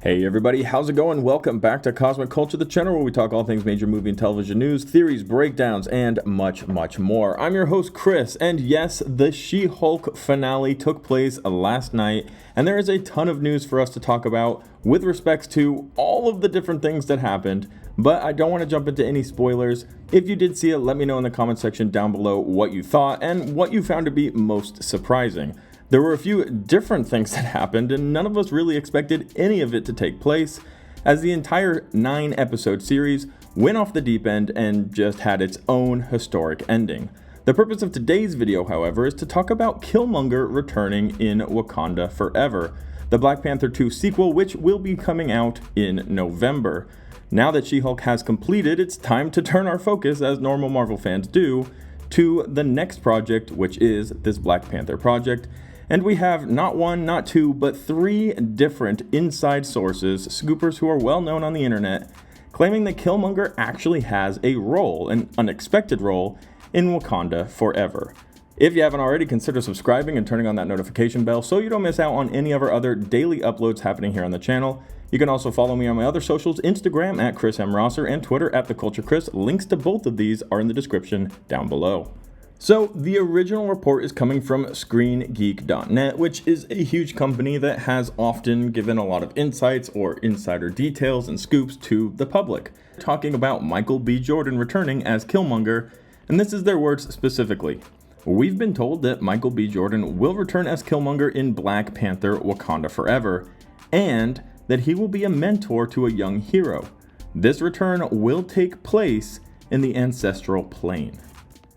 Hey everybody, how's it going? Welcome back to Cosmic Culture, the channel where we talk all things major movie and television news, theories, breakdowns, and much more. I'm your host, Chris, and yes, the She-Hulk finale took place last night, and there is a ton of news for us to talk about with respects to all of the different things that happened, but I don't want to jump into any spoilers. If you did see it, let me know in the comment section down below what you thought and what you found to be most surprising. There were a few different things that happened, and none of us really expected any of it to take place, as the entire 9-episode series went off the deep end and just had its own historic ending. The purpose of today's video, however, is to talk about Killmonger returning in Wakanda Forever, the Black Panther 2 sequel, which will be coming out in November. Now that She-Hulk has completed, it's time to turn our focus, as normal Marvel fans do, to the next project, which is this Black Panther project. And we have not one, not two, but 3 different inside sources, scoopers who are well known on the internet, claiming that Killmonger actually has a role, an unexpected role, in Wakanda Forever. If you haven't already, consider subscribing and turning on that notification bell so you don't miss out on any of our other daily uploads happening here on the channel. You can also follow me on my other socials, Instagram at Chris M. Rosser and Twitter at TheCultureChris. Links to both of these are in the description down below. So the original report is coming from ScreenGeek.net, which is a huge company that has often given a lot of insights or insider details and scoops to the public, talking about Michael B. Jordan returning as Killmonger, and this is their words specifically. We've been told that Michael B. Jordan will return as Killmonger in Black Panther Wakanda Forever, and that he will be a mentor to a young hero. This return will take place in the ancestral plane.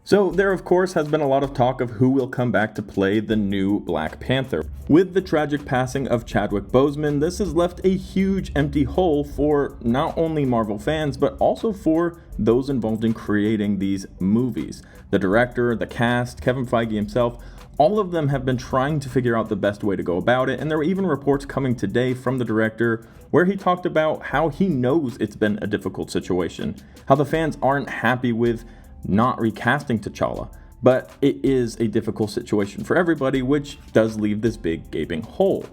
So there of course has been a lot of talk of who will come back to play the new Black Panther. With the tragic passing of Chadwick Boseman, this has left a huge empty hole for not only Marvel fans, but also for those involved in creating these movies. The director, the cast, Kevin Feige himself, all of them have been trying to figure out the best way to go about it, and there were even reports coming today from the director where he talked about how he knows it's been a difficult situation, how the fans aren't happy with not recasting T'Challa, but it is a difficult situation for everybody, which does leave this big gaping hole.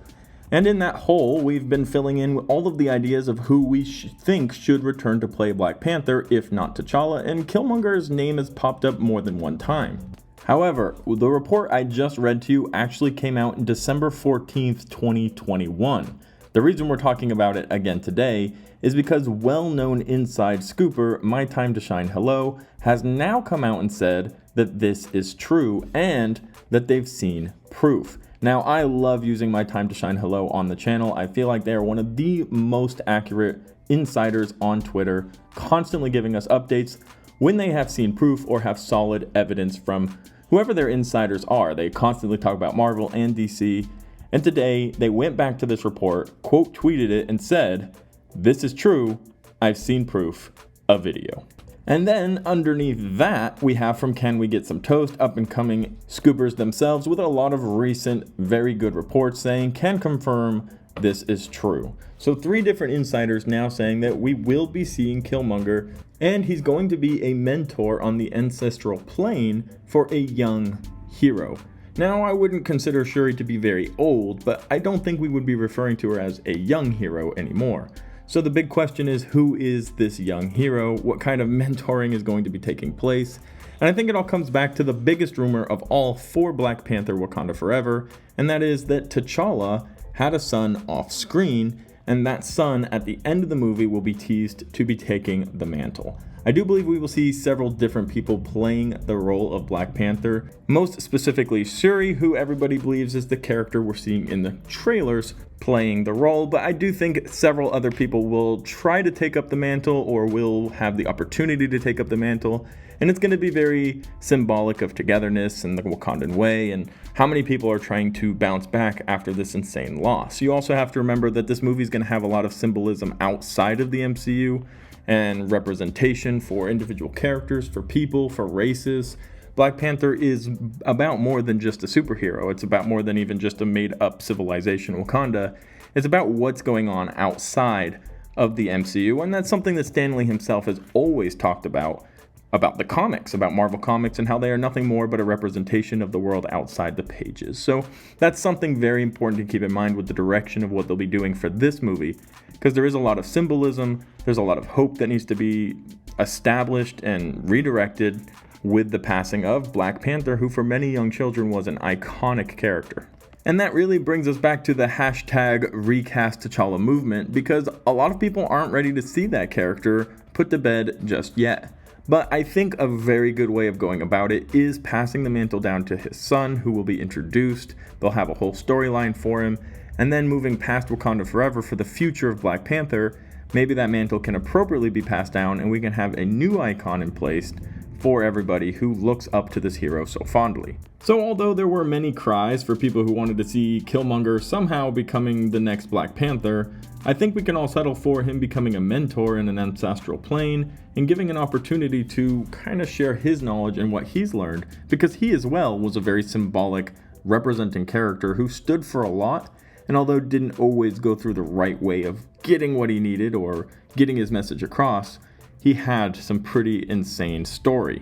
And in that hole, we've been filling in all of the ideas of who we think should return to play Black Panther, if not T'Challa, and Killmonger's name has popped up more than one time. However, the report I just read to you actually came out in December 14th, 2021. The reason we're talking about it again today is because well-known inside scooper My Time to Shine Hello has now come out and said that this is true and that they've seen proof. Now, I love using My Time to Shine Hello on the channel. I feel like they are one of the most accurate insiders on Twitter, constantly giving us updates when they have seen proof or have solid evidence from whoever their insiders are. They constantly talk about Marvel and DC. And today, they went back to this report, quote tweeted it, and said, "This is true, I've seen proof, a video." And then underneath that, we have from Can We Get Some Toast, up and coming scoopers themselves, with a lot of recent, very good reports saying, can confirm this is true. So 3 different insiders now saying that we will be seeing Killmonger, and he's going to be a mentor on the ancestral plane for a young hero. Now, I wouldn't consider Shuri to be very old, but I don't think we would be referring to her as a young hero anymore. So the big question is, who is this young hero? What kind of mentoring is going to be taking place? And I think it all comes back to the biggest rumor of all for Black Panther Wakanda Forever, and that is that T'Challa had a son off screen, and that son at the end of the movie will be teased to be taking the mantle. I do believe we will see several different people playing the role of Black Panther, most specifically Shuri, who everybody believes is the character we're seeing in the trailers playing the role, but I do think several other people will try to take up the mantle or will have the opportunity to take up the mantle, and it's going to be very symbolic of togetherness and the Wakandan way and how many people are trying to bounce back after this insane loss. You also have to remember that this movie is going to have a lot of symbolism outside of the MCU, and representation for individual characters, for people, for races. Black Panther is about more than just a superhero. It's about more than even just a made-up civilization, Wakanda. It's about what's going on outside of the MCU, and that's something that Stan Lee himself has always talked about about the comics, about Marvel Comics, and how they are nothing more but a representation of the world outside the pages. So that's something very important to keep in mind with the direction of what they'll be doing for this movie, because there is a lot of symbolism, there's a lot of hope that needs to be established and redirected with the passing of Black Panther, who for many young children was an iconic character. And that really brings us back to the hashtag recast T'Challa movement, because a lot of people aren't ready to see that character put to bed just yet. But I think a very good way of going about it is passing the mantle down to his son, who will be introduced. They'll have a whole storyline for him, and then moving past Wakanda Forever for the future of Black Panther, maybe that mantle can appropriately be passed down and we can have a new icon in place for everybody who looks up to this hero so fondly. So although there were many cries for people who wanted to see Killmonger somehow becoming the next Black Panther, I think we can all settle for him becoming a mentor in an ancestral plane and giving an opportunity to kind of share his knowledge and what he's learned, because he as well was a very symbolic, representing character who stood for a lot, and although didn't always go through the right way of getting what he needed or getting his message across, he had some pretty insane story.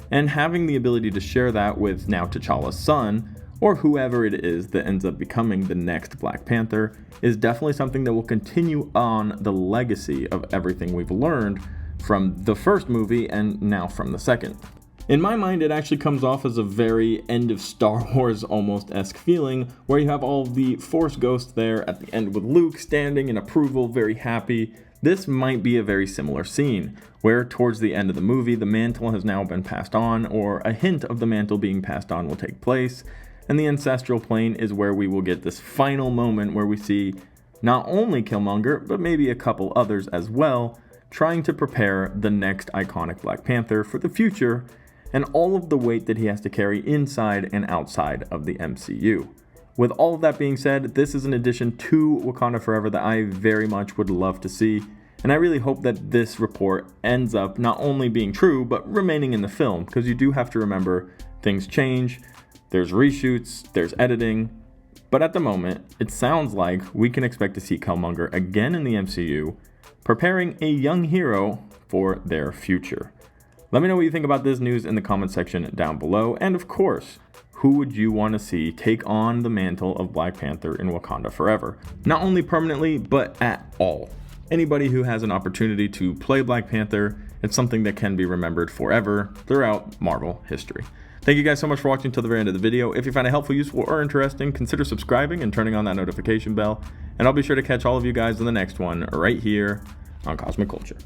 And having the ability to share that with now T'Challa's son, or whoever it is that ends up becoming the next Black Panther, is definitely something that will continue on the legacy of everything we've learned from the first movie and now from the second. In my mind, it actually comes off as a very end of Star Wars almost-esque feeling, where you have all the Force ghosts there at the end with Luke standing in approval, very happy. This might be a very similar scene, where towards the end of the movie, the mantle has now been passed on, or a hint of the mantle being passed on will take place, and the ancestral plane is where we will get this final moment where we see not only Killmonger, but maybe a couple others as well, trying to prepare the next iconic Black Panther for the future, and all of the weight that he has to carry inside and outside of the MCU. With all of that being said, this is an addition to Wakanda Forever that I very much would love to see, and I really hope that this report ends up not only being true, but remaining in the film, because you do have to remember things change, there's reshoots, there's editing, but at the moment, it sounds like we can expect to see Killmonger again in the MCU, preparing a young hero for their future. Let me know what you think about this news in the comment section down below, and of course, who would you want to see take on the mantle of Black Panther in Wakanda Forever? Not only permanently, but at all. Anybody who has an opportunity to play Black Panther, it's something that can be remembered forever throughout Marvel history. Thank you guys so much for watching till the very end of the video. If you found it helpful, useful, or interesting, consider subscribing and turning on that notification bell. And I'll be sure to catch all of you guys in the next one right here on Cosmic Culture.